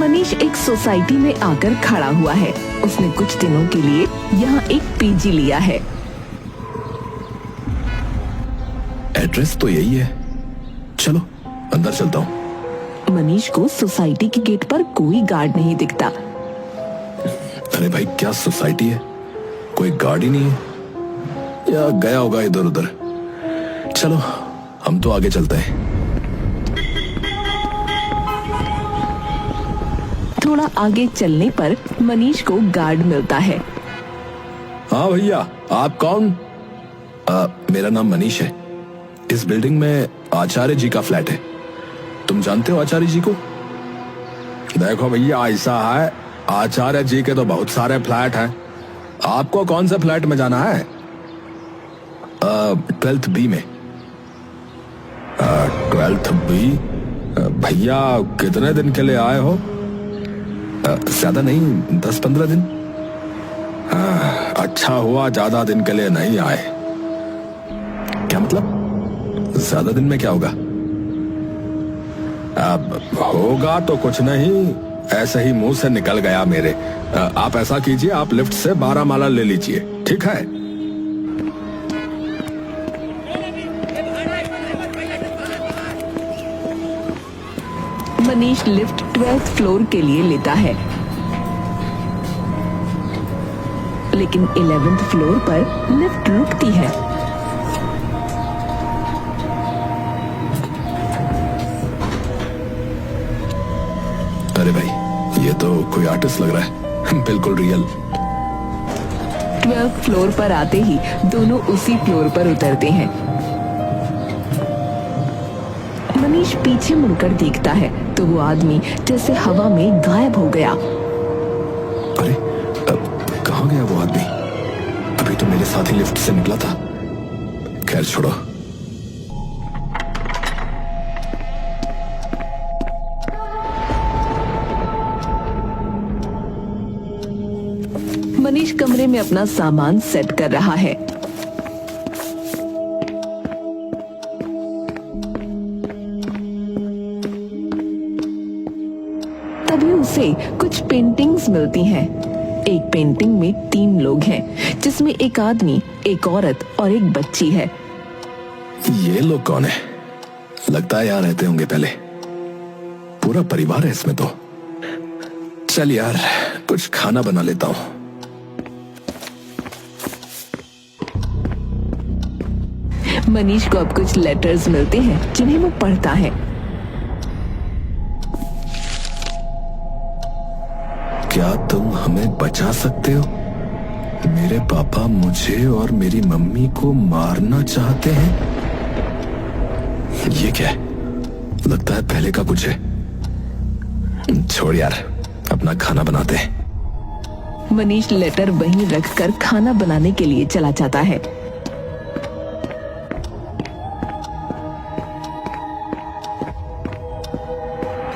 मनीष एक सोसाइटी में आकर खड़ा हुआ है। उसने कुछ दिनों के लिए यहाँ एक पीजी लिया है। एड्रेस तो यही है, चलो अंदर चलता हूँ। मनीष को सोसाइटी के गेट पर कोई गार्ड नहीं दिखता। अरे भाई, क्या सोसाइटी है, कोई गार्ड ही नहीं है, या गया होगा इधर उधर। चलो हम तो आगे चलते हैं। थोड़ा आगे चलने पर मनीष को गार्ड मिलता है। हाँ भैया, आप कौन? मेरा नाम मनीष है। इस बिल्डिंग में आचार्य जी का फ्लैट है। तुम जानते हो आचार्य जी को? देखो भैया, ऐसा है, आचार्य जी के तो बहुत सारे फ्लैट हैं। आपको कौन से फ्लैट में जाना है? 12th B में। 12th B? भैया कितने दिन के लिए आए हो? ज्यादा नहीं, 10-15 दिन। अच्छा हुआ ज्यादा दिन के लिए नहीं आए। क्या मतलब? ज्यादा दिन में क्या होगा? अब होगा तो कुछ नहीं, ऐसे ही मुंह से निकल गया मेरे। आप ऐसा कीजिए, आप लिफ्ट से 12 माला ले लीजिए, ठीक है? मनीष लिफ्ट 12th फ्लोर के लिए लेता है, लेकिन 11th फ्लोर पर लिफ्ट रुकती है। अरे भाई, ये तो कोई आर्टिस्ट लग रहा है। बिल्कुल रियल। 12th फ्लोर पर आते ही दोनों उसी फ्लोर पर उतरते हैं। मनीष पीछे मुड़कर देखता है तो वो आदमी जैसे हवा में गायब हो गया। अरे कहाँ गया वो आदमी? अभी तो मेरे साथ ही लिफ्ट से निकला था। खैर छोड़ो। मनीष कमरे में अपना सामान सेट कर रहा है। तभी उसे कुछ पेंटिंग्स मिलती हैं। एक पेंटिंग में 3 लोग हैं, जिसमें एक आदमी, एक औरत और एक बच्ची है। ये लोग कौन है? लगता है यहाँ रहते होंगे पहले। पूरा परिवार है इसमें तो। चल यार, कुछ खाना बना लेता हूँ। मनीष को अब कुछ लेटर्स मिलते हैं जिन्हें वो पढ़ता है। क्या तुम हमें बचा सकते हो? मेरे पापा मुझे और मेरी मम्मी को मारना चाहते हैं। ये क्या है? लगता है पहले का कुछ है। छोड़ यार, अपना खाना बनाते हैं। मनीष लेटर वहीं रखकर खाना बनाने के लिए चला जाता है।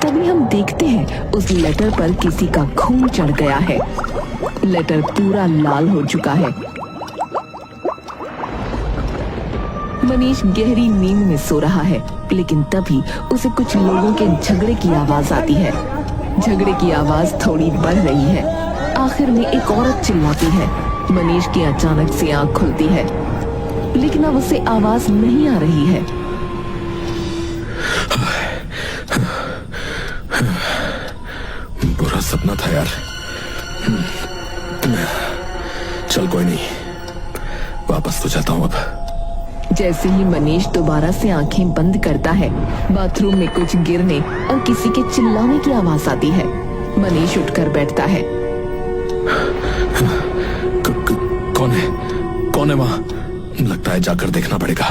तभी हम देखते हैं उस लेटर पर किसी का खून चढ़ गया है। लेटर पूरा लाल हो चुका है। मनीष गहरी नींद में सो रहा है, लेकिन तभी उसे कुछ लोगों के झगड़े की आवाज आती है। झगड़े की आवाज थोड़ी बढ़ रही है। आखिर में एक औरत चिल्लाती है। मनीष की अचानक से आंख खुलती है, लेकिन अब उसे आवाज नहीं आ रही है। बुरा सपना था यार। चल कोई नहीं, वापस तो जाता हूँ अब। जैसे ही मनीष दोबारा से आंखें बंद करता है, बाथरूम में कुछ गिरने और किसी के चिल्लाने की आवाज आती है। मनीष उठकर बैठता है। कौन है? कौन है वहाँ? लगता है जाकर देखना पड़ेगा।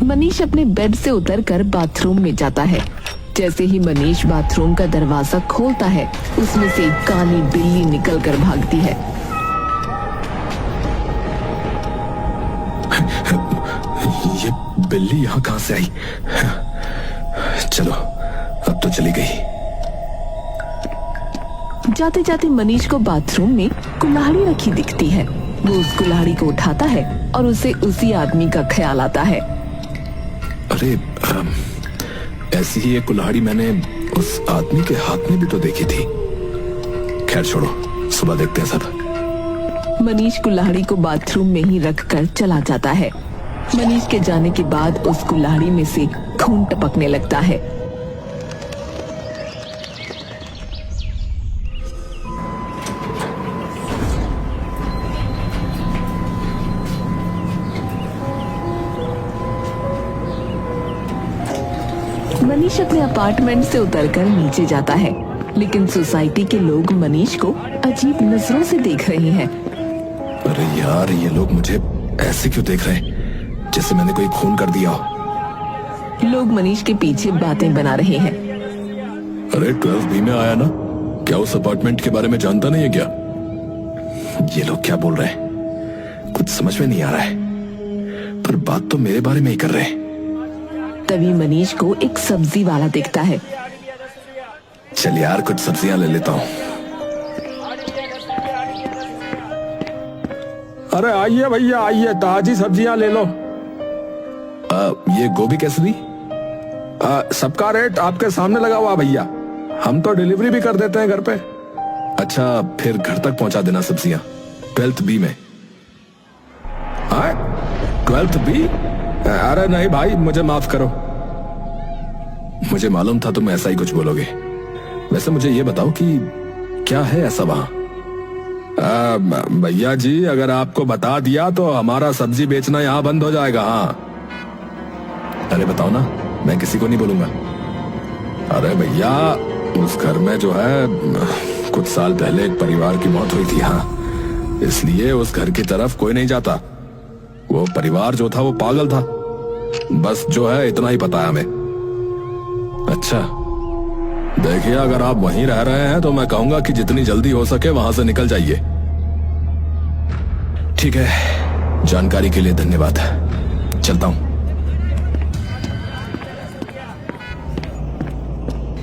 मनीष अपने बेड से उतरकर बाथरूम में जाता है। जैसे ही मनीष बाथरूम का दरवाजा खोलता है, उसमें से एक काली बिल्ली निकलकर भागती है। ये बिल्ली यहाँ कहाँ से आई? चलो, अब तो चली गई। जाते जाते मनीष को बाथरूम में कुल्हाड़ी रखी दिखती है। वो उस कुल्हाड़ी को उठाता है और उसे उसी आदमी का ख्याल आता है। अरे ऐसी ही एक कुल्हाड़ी मैंने उस आदमी के हाथ में भी तो देखी थी। खैर छोड़ो, सुबह देखते हैं सब। मनीष कुल्हाड़ी को बाथरूम में ही रखकर चला जाता है। मनीष के जाने के बाद उस कुल्हाड़ी में से खून टपकने लगता है। मनीष अपने अपार्टमेंट से उतरकर नीचे जाता है, लेकिन सोसाइटी के लोग मनीष को अजीब नजरों से देख रहे हैं। अरे यार, ये लोग मुझे ऐसे क्यों देख रहे हैं, जैसे मैंने कोई खून कर दिया हो। लोग मनीष के पीछे बातें बना रहे हैं। अरे 12B में आया ना, क्या उस अपार्टमेंट के बारे में जानता नहीं है क्या? ये लोग क्या बोल रहे हैं, कुछ समझ में नहीं आ रहा है, पर बात तो मेरे बारे में ही कर रहे हैं। तभी मनीष को एक सब्जी वाला दिखता है। चल यार, कुछ सब्जियां ले लेता हूँ। अरे आइए भैया आइए, ताजी सब्जियां ले लो। ये गोभी कैसे दी? सबका रेट आपके सामने लगा हुआ भैया, हम तो डिलीवरी भी कर देते हैं घर पे। अच्छा, फिर घर तक पहुंचा देना सब्जियां 12th B में। 12th B? अरे नहीं भाई, मुझे माफ करो। मुझे मालूम था तुम ऐसा ही कुछ बोलोगे। वैसे मुझे ये बताओ कि क्या है ऐसा वहां? भैया जी, अगर आपको बता दिया तो हमारा सब्जी बेचना यहाँ बंद हो जाएगा। हाँ। अरे बताओ ना, मैं किसी को नहीं बोलूंगा। अरे भैया, उस घर में जो है कुछ साल पहले एक परिवार की मौत हुई थी। हाँ, इसलिए उस घर की तरफ कोई नहीं जाता। वो परिवार जो था वो पागल था। बस जो है इतना ही पता है हमें। अच्छा, देखिए, अगर आप वहीं रह रहे हैं तो मैं कहूंगा कि जितनी जल्दी हो सके वहां से निकल जाइए। ठीक है, जानकारी के लिए धन्यवाद। चलता हूं।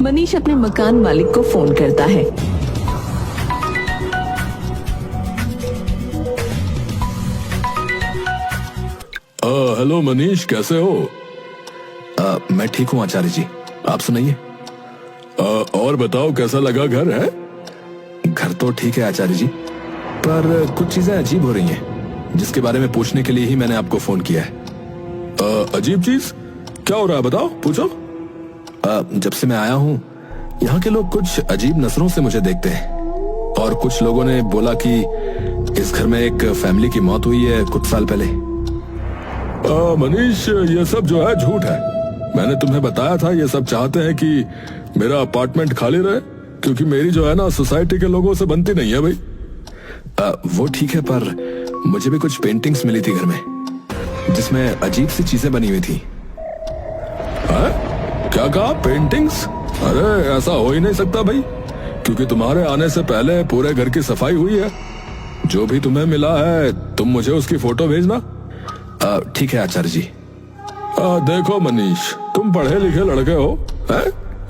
मनीष अपने मकान मालिक को फोन करता है। हेलो मनीष, कैसे हो? मैं ठीक हूँ आचार्य जी, आप सुनाइए। और बताओ, कैसा लगा घर? है घर तो ठीक है आचार्य जी, पर कुछ चीजें अजीब हो रही हैं, जिसके बारे में पूछने के लिए ही मैंने आपको फोन किया है। अजीब चीज क्या हो रहा है, बताओ, पूछो। जब से मैं आया हूँ, यहाँ के लोग कुछ अजीब नजरों से मुझे देखते हैं, और कुछ लोगों ने बोला कि इस घर में एक फैमिली की मौत हुई है कुछ साल पहले। मनीष, ये सब जो है झूठ है। मैंने तुम्हें बताया था, ये सब चाहते हैं कि मेरा अपार्टमेंट खाली रहे, क्योंकि मेरी जो है ना सोसाइटी के लोगों से बनती नहीं है भाई। वो ठीक है, पर मुझे भी कुछ पेंटिंग्स मिली थी घर में, जिसमें अजीब सी चीजें बनी हुई थी। क्या कहा, पेंटिंग्स? अरे ऐसा हो ही नहीं सकता भाई, क्योंकि तुम्हारे आने से पहले पूरे घर की सफाई हुई है। जो भी तुम्हें मिला है, तुम मुझे उसकी फोटो भेजना। ठीक है आचार्य जी। देखो मनीष, तुम पढ़े लिखे लड़के हो, है?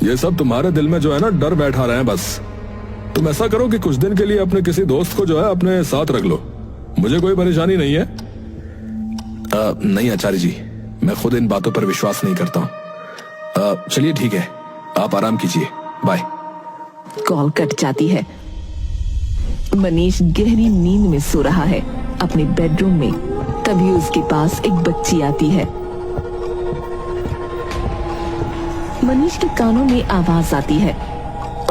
ये सब तुम्हारे दिल में जो है ना डर बैठा रहे हैं बस। तुम ऐसा करो कि कुछ दिन के लिए अपने किसी दोस्त को जो है अपने साथ रख लो, मुझे कोई परेशानी नहीं है। नहीं आचार्य जी, मैं खुद इन बातों पर विश्वास नहीं करता हूँ। चलिए ठीक है, आप आराम कीजिए, बाय। कॉल कट जाती है। मनीष गहरी नींद में सो रहा है अपने बेडरूम में। तभी उसके पास एक बच्ची आती है। मनीष के कानों में आवाज आती है,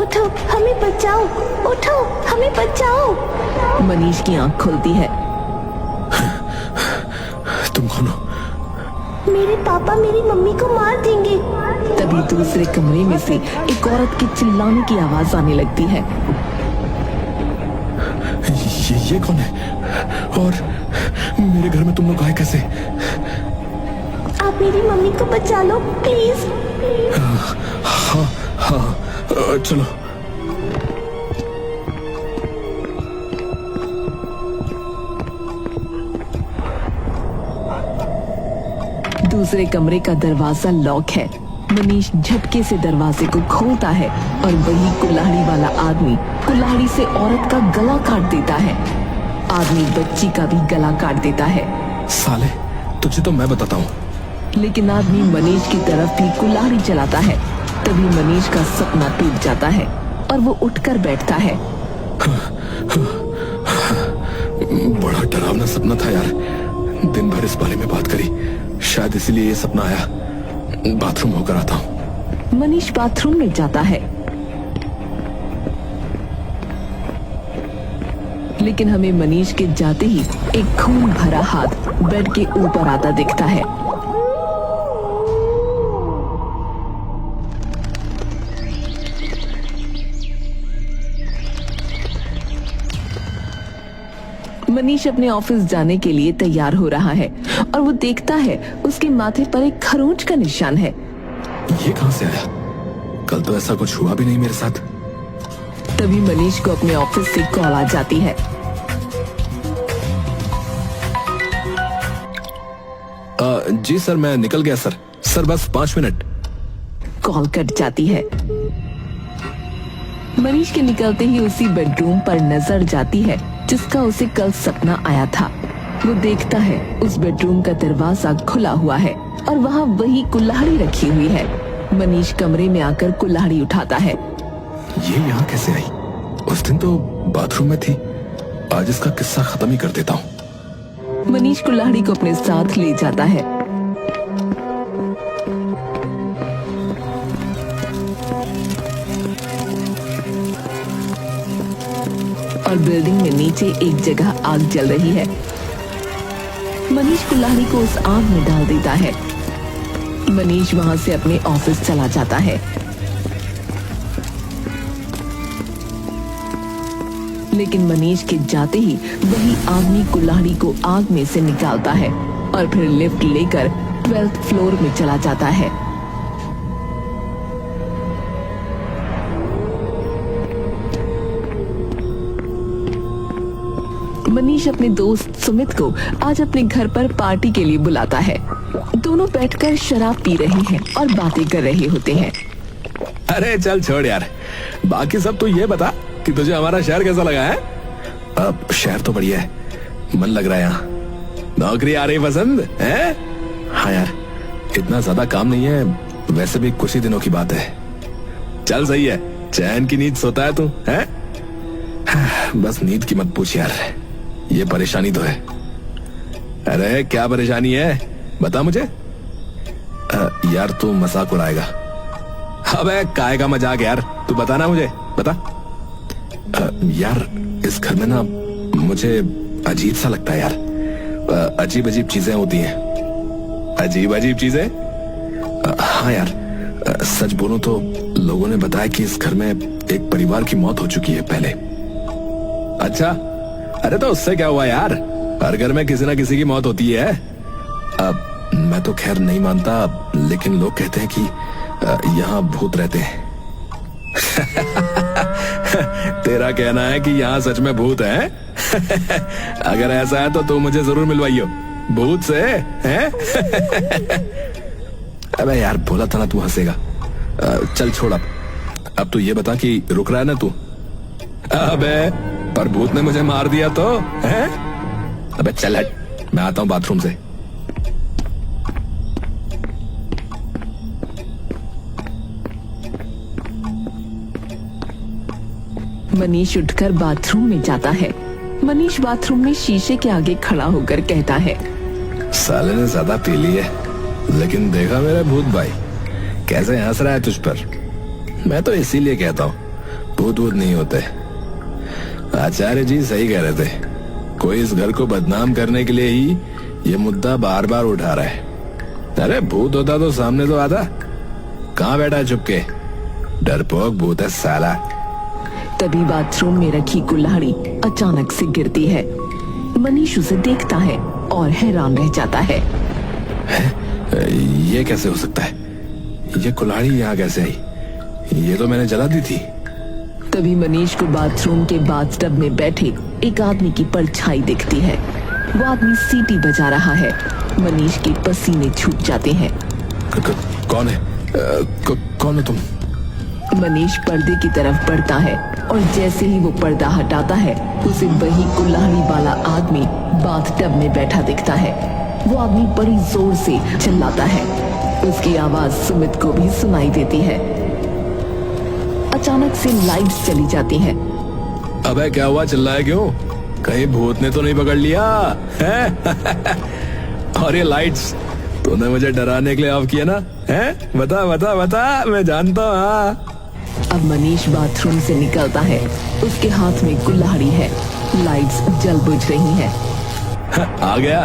उठो, हमें बचाओ, उठो, हमें बचाओ। मनीष की आंख खुलती है। तुम कौन हो? मेरे पापा मेरी मम्मी को मार देंगे। तभी दूसरे कमरे में से एक औरत के चिल्लाने की आवाज आने लगती है। ये कौन है? और मेरे घर में तुम लोग आए कैसे? आप मेरी मम्मी को बचा लो प्लीज। हाँ, चलो। दूसरे कमरे का दरवाजा लॉक है। मनीष झटके से दरवाजे को खोलता है और वही कुल्हाड़ी वाला आदमी कुल्हाड़ी से औरत का गला काट देता है। आदमी बच्ची का भी गला काट देता है। साले, तुझे तो मैं बताता हूँ। लेकिन आदमी मनीष की तरफ भी कुल्हाड़ी चलाता है। तभी मनीष का सपना टूट जाता है और वो उठकर बैठता है। बड़ा डरावना सपना था यार। दिन भर इस बारे में बात करी, शायद इसीलिए ये सपना आया। बाथरूम होकर आता हूँ। मनीष बाथरूम में जाता है, लेकिन हमें मनीष के जाते ही एक खून भरा हाथ बेड के ऊपर आता दिखता है। मनीष अपने ऑफिस जाने के लिए तैयार हो रहा है और वो देखता है उसके माथे पर एक खरोंच का निशान है। ये कहां से आया? कल तो ऐसा कुछ हुआ भी नहीं मेरे साथ। तभी मनीष को अपने ऑफिस से कॉल आ जाती है। जी सर, मैं निकल गया सर। सर बस 5 मिनट। कॉल कट जाती है। मनीष के निकलते ही उसी बेडरूम पर नजर जाती है जिसका उसे कल सपना आया था। वो देखता है उस बेडरूम का दरवाजा खुला हुआ है और वहाँ वही कुल्हाड़ी रखी हुई है। मनीष कमरे में आकर कुल्हाड़ी उठाता है। ये यहाँ कैसे आई? उस दिन तो बाथरूम में थी। आज इसका किस्सा खत्म ही कर देता हूँ। मनीष कुल्हाड़ी को अपने साथ ले जाता है। और बिल्डिंग में नीचे एक जगह आग जल रही है। मनीष कुल्हाड़ी को उस आग में डाल देता है। मनीष वहां से अपने ऑफिस चला जाता है। लेकिन मनीष के जाते ही वही आदमी कुल्हाड़ी को आग में से निकालता है और फिर लिफ्ट लेकर 12th फ्लोर में चला जाता है। मनीष अपने दोस्त सुमित को आज अपने घर पर पार्टी के लिए बुलाता है। दोनों बैठकर शराब पी रहे हैं और बातें कर रहे होते हैं। अरे चल छोड़ यार, बाकी सब तो ये बता कि तुझे हमारा शहर कैसा लगा है? अब शहर तो बढ़िया है, मन लग रहा है यहाँ। नौकरी आ रही पसंद है? हाँ यार, इतना ज्यादा काम नहीं है, वैसे भी कुछ ही दिनों की बात है। चल सही है, चैन की नींद सोता है तू है? बस नींद की मत पूछ यार, ये परेशानी तो है। अरे क्या परेशानी है बता मुझे। यार तू मजाक उड़ाएगा। अबे काय का मजाक यार, तू बताना मुझे, बता। यार इस घर में ना मुझे अजीब सा लगता है यार। अजीब अजीब चीजें होती हैं। अजीब अजीब चीजें? हाँ यार, सच बोलूं तो लोगों ने बताया कि इस घर में एक परिवार की मौत हो चुकी है पहले। अच्छा, अरे तो उससे क्या हुआ यार, हर घर में किसी ना किसी की मौत होती है। अब मैं तो खैर नहीं मानता, लेकिन लोग कहते हैं कि यहाँ भूत रहते हैं। तेरा कहना है कि यहाँ सच में भूत है? अगर ऐसा है तो तू मुझे जरूर मिलवाइयो भूत से, हैं? अबे यार बोला था ना तू हंसेगा। चल छोड़, अब तू ये बता कि रुक रहा है ना तू? अबे पर भूत ने मुझे मार दिया तो है? अबे चल हट, मैं आता हूँ बाथरूम से। मनीष उठकर बाथरूम में जाता है। मनीष बाथरूम में शीशे के आगे खड़ा होकर कहता है, साले ने ज्यादा पी ली है, लेकिन देखा मेरा भूत भाई कैसे हंस रहा है तुझ पर। मैं तो इसीलिए कहता हूँ भूत वूत नहीं होते। आचार्य जी सही कह रहे थे, कोई इस घर को बदनाम करने के लिए ही ये मुद्दा बार बार उठा रहा है। अरे भूत होता तो सामने तो आता, कहाँ बैठा चुपके, डरपोक भूत है साला। तभी बाथरूम में रखी कुल्हाड़ी अचानक से गिरती है। मनीष उसे देखता है और हैरान रह जाता है। ये कैसे हो सकता है? ये कुल्हाड़ी यहाँ कैसे आई? ये तो मैंने जला दी थी। तभी मनीष को बाथरूम के बाथटब में बैठे एक आदमी की परछाई दिखती है। वो आदमी सीटी बजा रहा है। मनीष के पसीने छूट जाते हैं। कौन है? कौन हो तुम? मनीष पर्दे की तरफ बढ़ता है और जैसे ही वो पर्दा हटाता है उसे वही कुल्हाड़ी वाला आदमी बाथटब में बैठा दिखता है। वो आदमी बड़ी जोर से चिल्लाता है। उसकी आवाज सुमित को भी सुनाई देती है। अचानक से लाइट्स चली जाती हैं। अबे क्या हुआ, चिल्लाया क्यों? कहीं भूत ने तो नहीं पकड़ लिया है? और ये लाइट्स तूने मुझे डराने के लिए ऑफ किया ना? है बता बता बता, मैं जानता हूँ। हाँ अब मनीष बाथरूम से निकलता है। उसके हाथ में कुल्हाड़ी है। लाइट्स जल बुझ रही हैं। आ गया।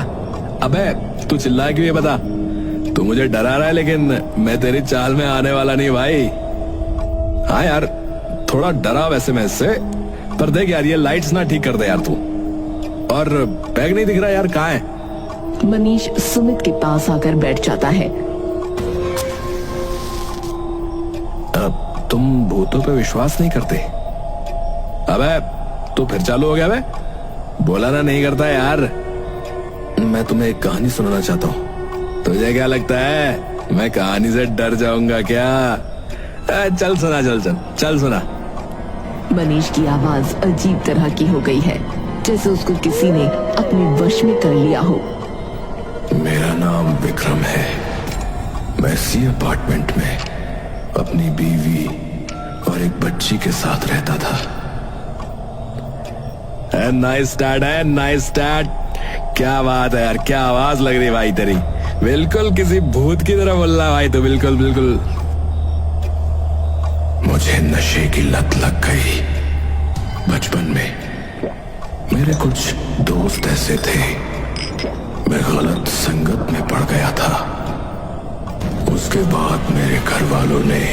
अबे तू चिल्लाया क्यों, ये बता। तू मुझे डरा रहा है लेकिन मैं तेरी चाल में आने वाला नहीं भाई। हाँ यार थोड़ा डरा वैसे मैं इससे, पर देख यार ये लाइट्स ना ठीक कर दे यार तू। और बैग नहीं दिख रहा यार, कहाँ है? मनीष सुमित के पास आकर बैठ जाता है। तुम भूतों पे विश्वास नहीं करते? अबे तू फिर चालू हो गया बे? बोला ना नहीं करता यार। मैं तुम्हें एक कहानी सुनाना चाहता हूँ। तुझे क्या लगता है मैं कहानी से डर जाऊंगा क्या? चल सुना, चल चल चल सुना। मनीष की आवाज अजीब तरह की हो गई है, जैसे उसको किसी ने अपने वश में कर लिया हो। मेरा नाम विक्रम है। मैं इसी अपार्टमेंट में अपनी बीवी और एक बच्ची के साथ रहता था। नाइस स्टार्ट है, नाइस स्टार्ट। क्या बात है यार, क्या आवाज लग रही है भाई तेरी। बिल्कुल किसी भूत की तरह बोल रहा है भाई, तो बिल्कुल बिल्कुल। मुझे नशे की लत लग गई बचपन में। मेरे कुछ दोस्त ऐसे थे, मैं गलत संगत में पड़ गया था। उसके बाद मेरे घर वालों ने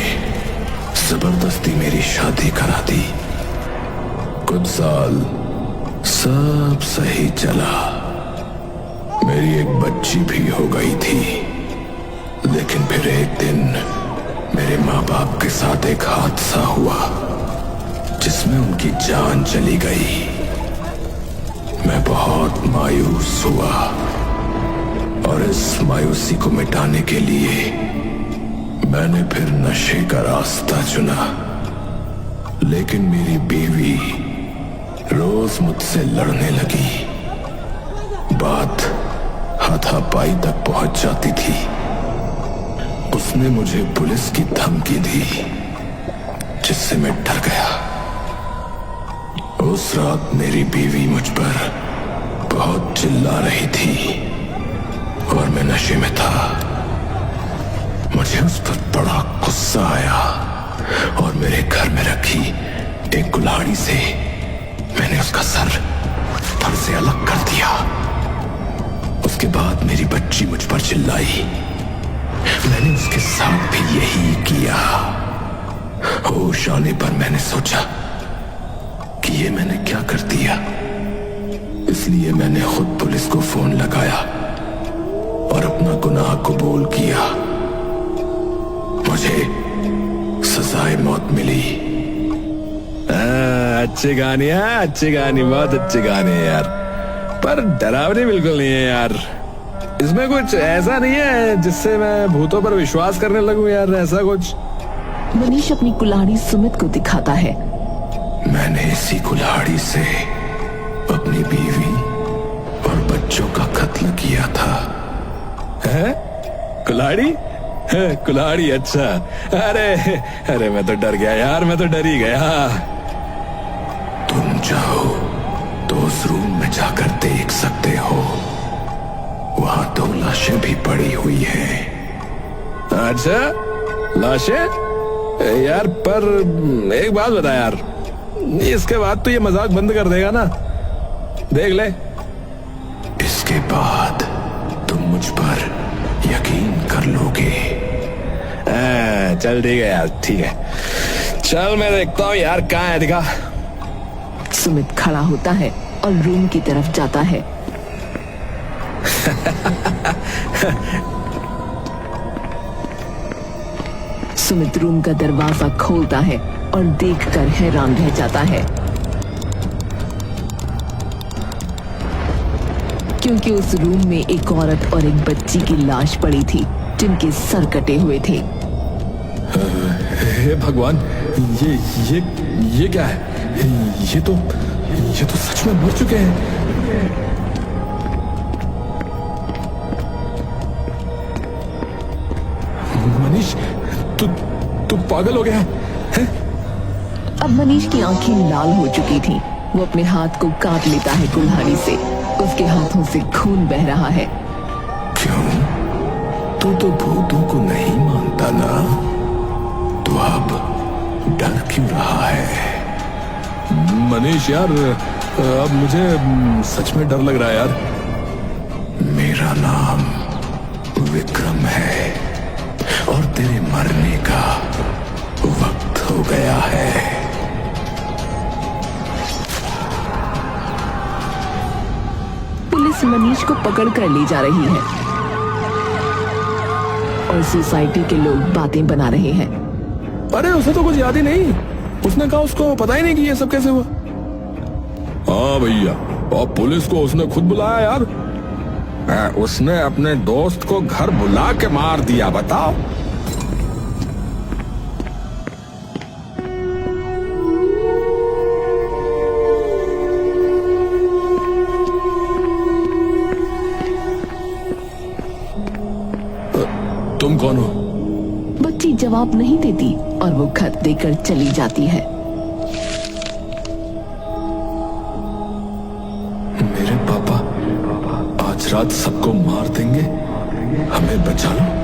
जबरदस्ती मेरी शादी करा दी। कुछ साल सब सही चला। मेरी एक बच्ची भी हो गई थी, लेकिन फिर एक दिन मेरे माँ बाप के साथ एक हादसा हुआ जिसमें उनकी जान चली गई। मैं बहुत मायूस हुआ और इस मायूसी को मिटाने के लिए मैंने फिर नशे का रास्ता चुना। लेकिन मेरी बीवी रोज मुझसे लड़ने लगी। बात हाथापाई तक पहुंच जाती थी। उसने मुझे पुलिस की धमकी दी, जिससे मैं डर गया। उस रात मेरी बीवी मुझ पर बहुत चिल्ला रही थी और मैं नशे में था। मुझे उस पर बड़ा गुस्सा आया और मेरे घर में रखी एक कुल्हाड़ी से मैंने उसका सर धड़ से अलग कर दिया। उसके बाद मेरी बच्ची मुझ पर चिल्लाई। मैंने उसके साथ भी यही किया। होश आने पर मैंने सोचा कि ये मैंने क्या कर दिया, इसलिए मैंने खुद पुलिस को फोन लगाया और अपना गुनाह कबूल किया। मुझे सजाए मौत मिली। अच्छी कहानी है, अच्छी कहानी, बहुत अच्छी कहानी है यार, पर डरावनी बिल्कुल नहीं है यार। इसमें कुछ ऐसा नहीं है जिससे मैं भूतों पर विश्वास करने लगूं यार, ऐसा कुछ। मनीष अपनी कुल्हाड़ी सुमित को दिखाता है। मैंने इसी कुल्हाड़ी से अपनी बीवी और बच्चों का कत्ल किया था। है? कुल्हाड़ी है, कुल्हाड़ी, अच्छा। अरे अरे मैं तो डर गया यार, मैं तो डर ही गया। तुम चाहो तो उस रूम में जाकर देख सकते हो। वहां 2 लाशें भी पड़ी हुई हैं। अच्छा लाशें यार, पर एक बात बता यार, इसके बाद तो ये मजाक बंद कर देगा ना? देख ले। इसके बाद तुम मुझ पर यकीन कर लोगे। चल ठीक है यार, ठीक है, चल मैं देखता हूँ यार कहाँ है, दिखा। सुमित खड़ा होता है और रूम की तरफ जाता है। सुमित रूम का दरवाजा खोलता है और देखकर हैरान रह जाता है, क्योंकि उस रूम में एक औरत और एक बच्ची की लाश पड़ी थी, जिनके सर कटे हुए थे। हे भगवान, ये क्या है? ये तो सच में मर चुके हैं। मनीष, तू पागल हो गया है? अब मनीष की आंखें लाल हो चुकी थीं। वो अपने हाथ को काट लेता है कुल्हाड़ी से। उसके हाथों से खून बह रहा है। क्यों? तू तो भूतों को नहीं मानता ना, तो अब डर क्यों रहा है? मनीष यार, अब मुझे सच में डर लग रहा है यार। मेरा नाम विक्रम है और तेरे मरने का वक्त हो गया है। पुलिस मनीष को पकड़ कर ले जा रही है और सोसाइटी के लोग बातें बना रहे हैं। अरे उसे तो कुछ याद ही नहीं। उसने कहा उसको पता ही नहीं कि ये सब कैसे हुआ। हाँ भैया, और पुलिस को उसने खुद बुलाया यार। उसने अपने दोस्त को घर बुला के मार दिया, बताओ। तुम कौन हो? बच्ची जवाब नहीं देती और वो खत देकर चली जाती है। मेरे पापा आज रात सबको मार देंगे, हमें बचा लो।